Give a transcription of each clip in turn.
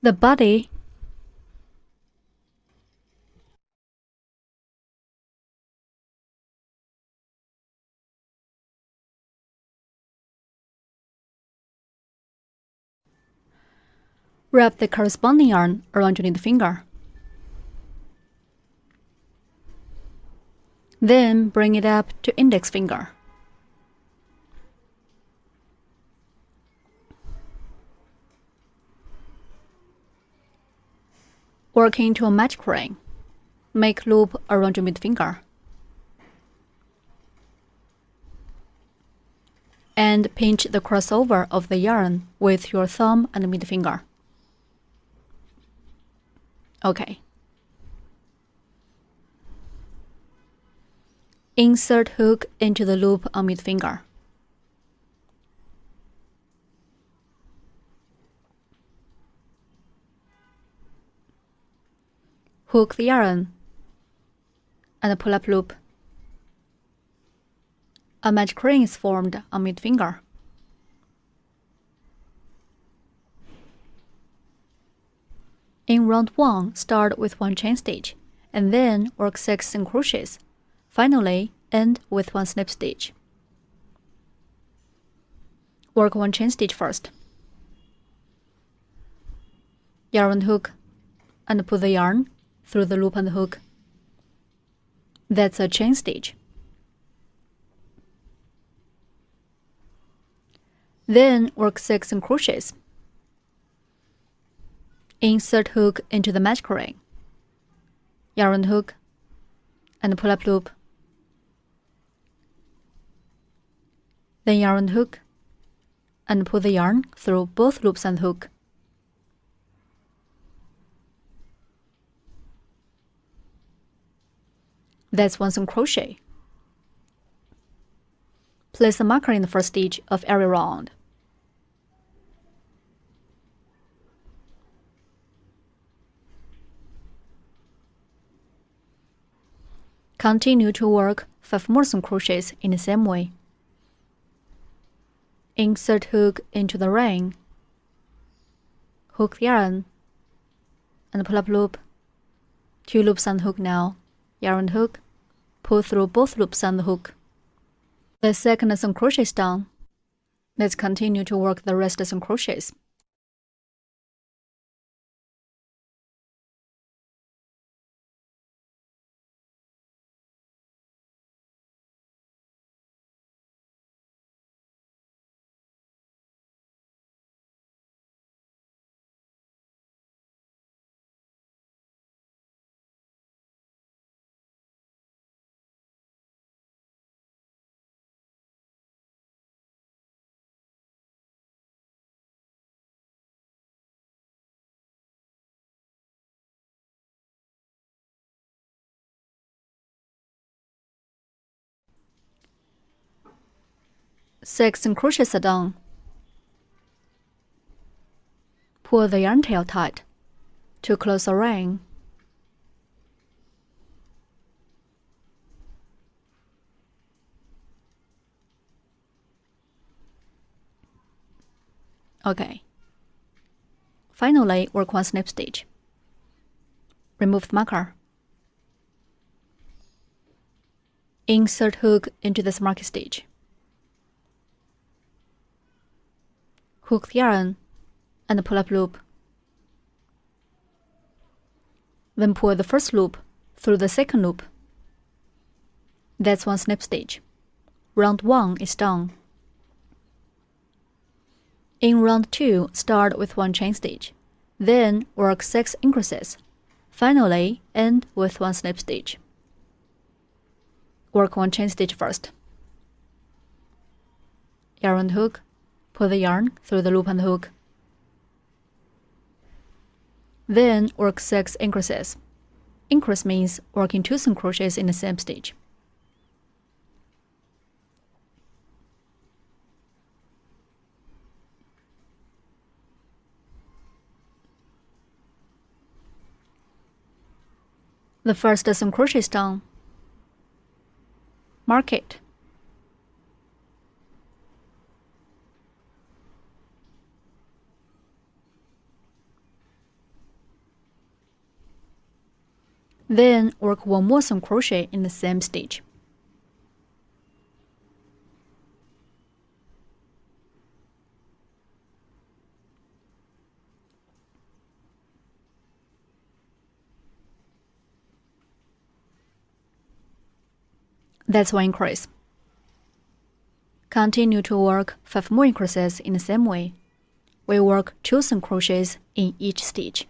The body wrap the corresponding yarn around your index finger. Then bring it up to index finger. Work into a magic ring. Make loop around your middle finger. And pinch the crossover of the yarn with your thumb and middle finger. Okay. Insert hook into the loop on middle finger. Hook the yarn and pull up loop. A magic ring is formed on middle finger. In round 1, start with 1 chain stitch, and then work 6 single crochets. Finally, end with 1 slip stitch. Work 1 chain stitch first. Yarn hook, and put the yarn through the loop and hook. That's a chain stitch. Then work 6 single crochets. Insert hook into the magic ring. Yarn hook, and pull up loop. Then yarn hook, and pull the yarn through both loops and hook. That's 1 single crochet. Place a marker in the first stitch of every round. Continue to work 5 more single crochets in the same way. Insert hook into the ring. Hook the yarn and pull up loop. 2 loops and hook now. Yarn hook, pull through both loops and hook. The second single crochet is done. Let's continue to work the rest of single crochets. Six single crochets are done. Pull the yarn tail tight to close the ring. Okay. Finally, work 1 slip stitch. Remove the marker. Insert hook into this marking stitch. Hook the yarn and pull up loop. Then pull the first loop through the second loop. That's 1 slip stitch. Round 1 is done. In round 2, start with 1 chain stitch. Then work 6 increases. Finally, end with 1 slip stitch. Work 1 chain stitch first. Yarn hook, pull the yarn through the loop and hook. Then work 6 increases. Increase means working 2 single crochets in the same stitch. The first single crochet is done. Mark it. Then work one more single crochet in the same stitch. That's one increase. Continue to work 5 more increases in the same way. We work 2 single crochets in each stitch.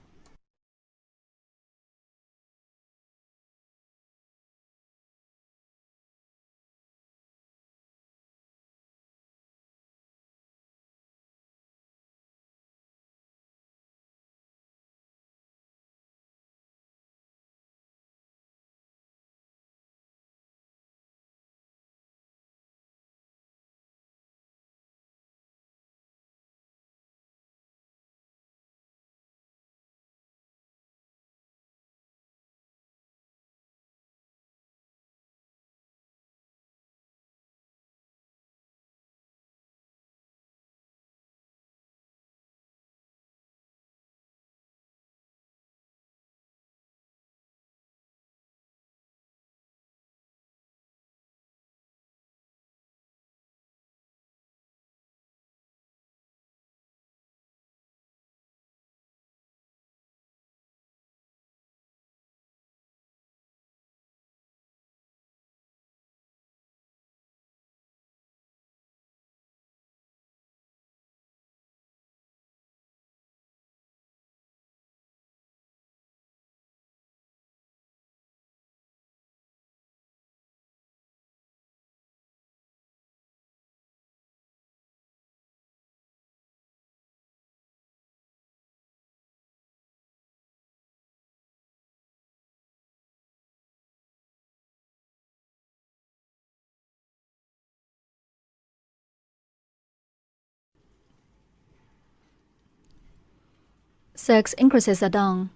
Six increases are done.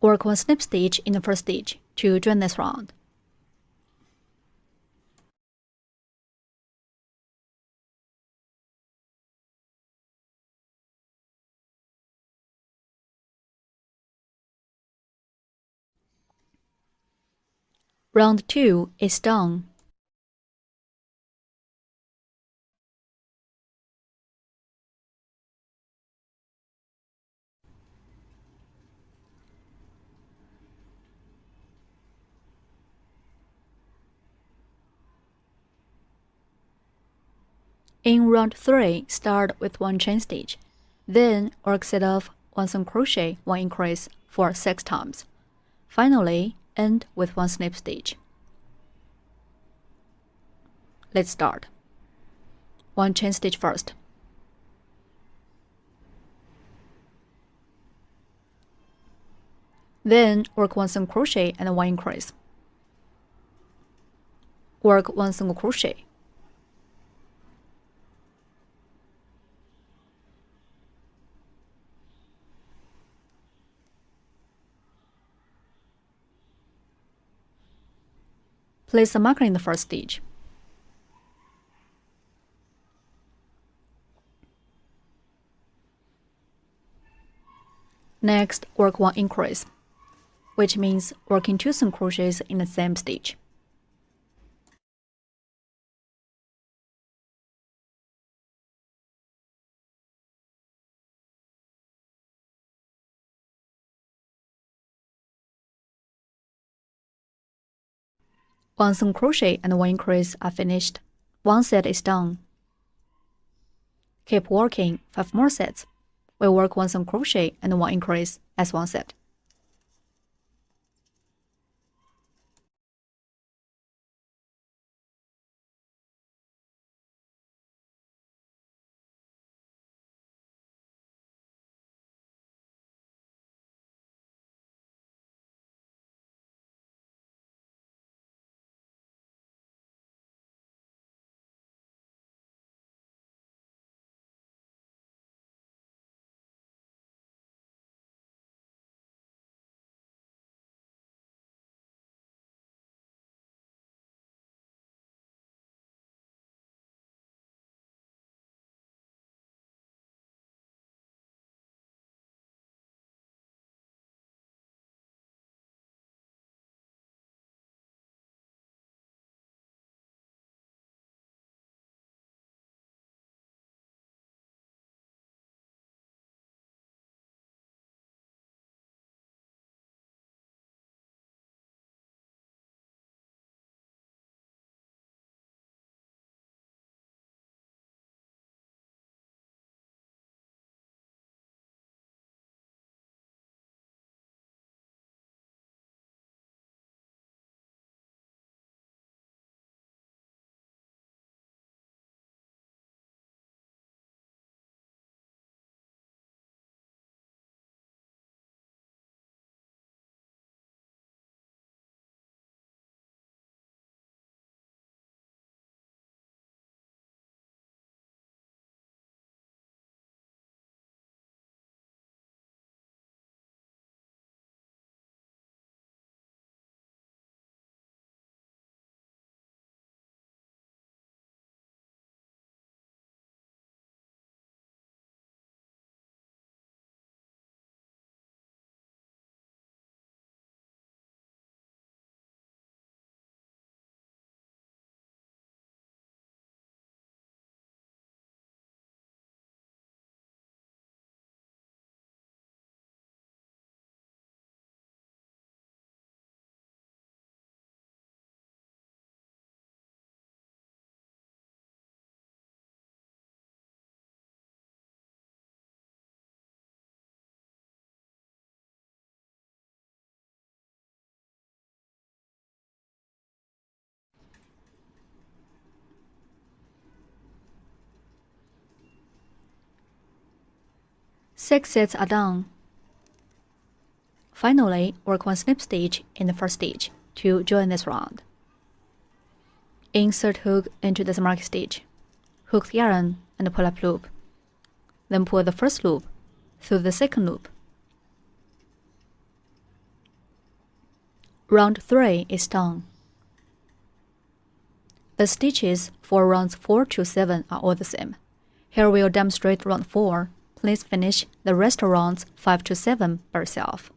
Work one slip stitch in the first stitch to join this round. Round 2 is done. In round 3, start with 1 chain stitch, then work set of 1 single crochet, 1 increase for 6 times. Finally, end with 1 slip stitch. Let's start. 1 chain stitch first. Then work 1 single crochet and 1 increase. Work 1 single crochet. Place a marker in the first stitch. Next, work 1 increase, which means working 2 single crochets in the same stitch. One single crochet and 1 increase are finished. 1 set is done. Keep working 5 more sets. We work 1 single crochet and 1 increase as 1 set. 6 sets are done. Finally, work one snip stitch in the first stitch to join this round. Insert hook into the mark stitch, hook the yarn and pull up loop. Then pull the first loop through the second loop. Round 3 is done. The stitches for rounds 4 to 7 are all the same. Here we'll demonstrate round 4. Please finish the rest of rounds 5 to 7 by yourself.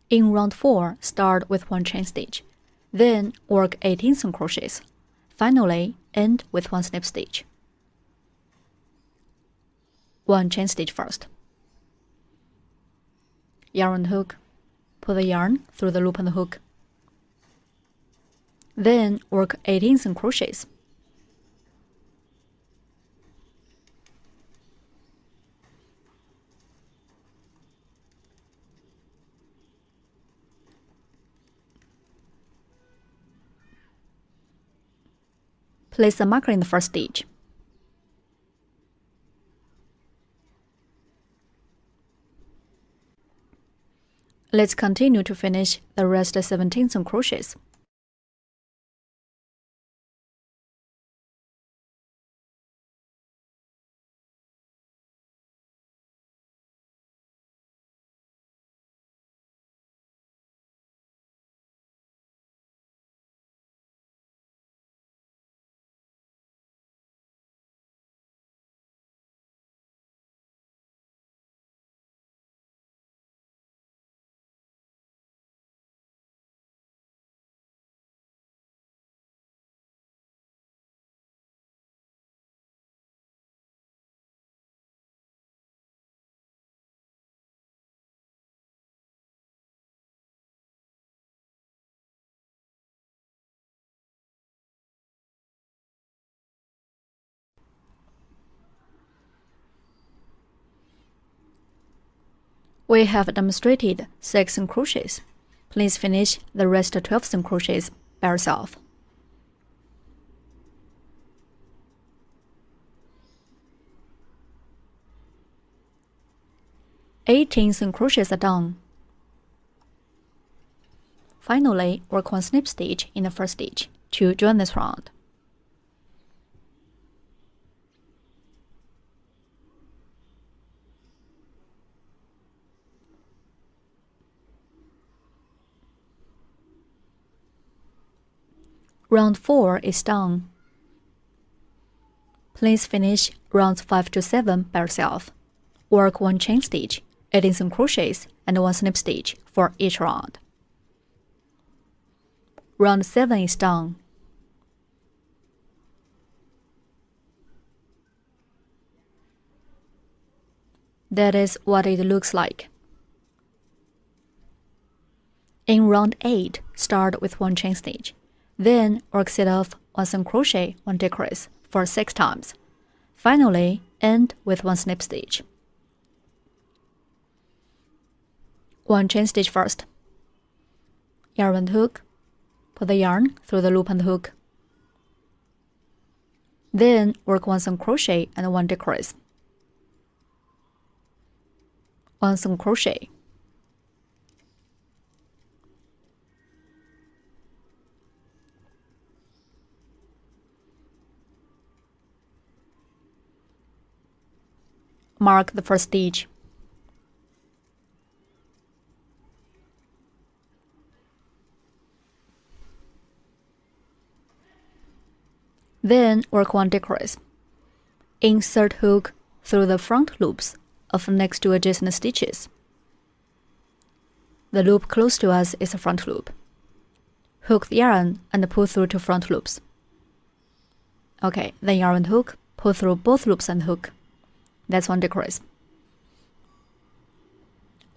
In round 4, start with 1 chain stitch, then work 18 single crochets. Finally, end with 1 snip stitch. 1 chain stitch first. Yarn and hook. Pull the yarn through the loop and the hook. Then work 18 single crochets. Place a marker in the first stitch. Let's continue to finish the rest of 17 single crochets. We have demonstrated 6 single crochets. Please finish the rest of 12 single crochets by yourself. Eighteen single crochets are done. Finally, work 1 snip stitch in the first stitch to join this round. Round 4 is done. Please finish rounds 5 to 7 by yourself. Work 1 chain stitch, 18 single crochets, and 1 snip stitch for each round. Round 7 is done. That is what it looks like. In round 8, start with 1 chain stitch. Then work set off 1 single crochet, 1 decrease for 6 times. Finally, end with 1 snip stitch. 1 chain stitch first. Yarn and hook. Put the yarn through the loop and hook. Then work 1 single crochet and 1 decrease. 1 single crochet. Mark the first stitch. Then work 1 decrease. Insert hook through the front loops of next to adjacent stitches. The loop close to us is the front loop. Hook the yarn and pull through to front loops. Okay, then yarn and hook, pull through both loops and hook. That's 1 decrease.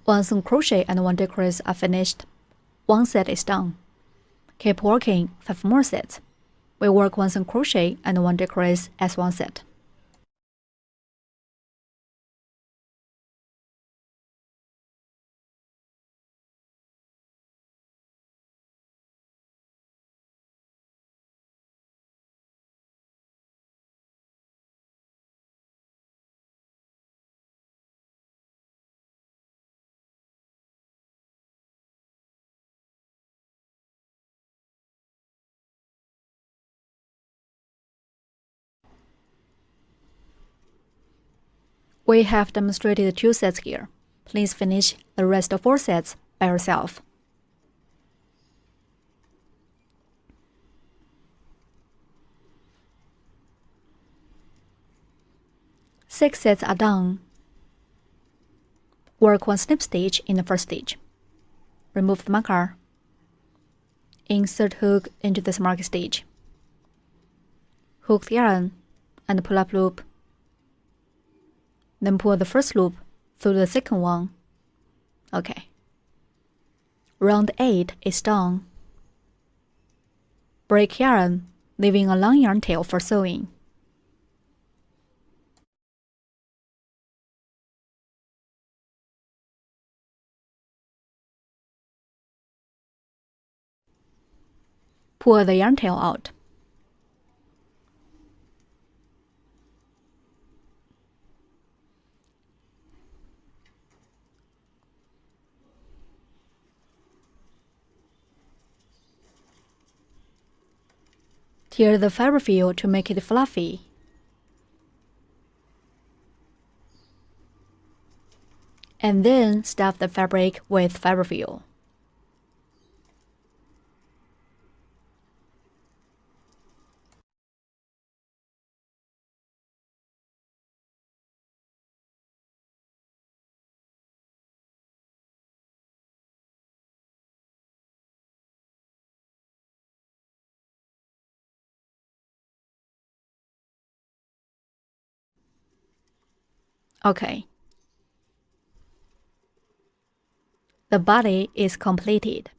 1 single crochet and 1 decrease are finished. 1 set is done. Keep working 5 more sets. We work 1 single crochet and 1 decrease as 1 set. We have demonstrated 2 sets here. Please finish the rest of 4 sets by yourself. Six sets are done. Work 1 snip stitch in the first stitch. Remove the marker. Insert hook into this mark stitch. Hook the yarn and pull up loop. Then pull the first loop through the second one. Okay. Round 8 is done. Break yarn, leaving a long yarn tail for sewing. Pull the yarn tail out. Tear the fiber fill to make it fluffy. And then stuff the fabric with fiber fill. Okay. The body is completed.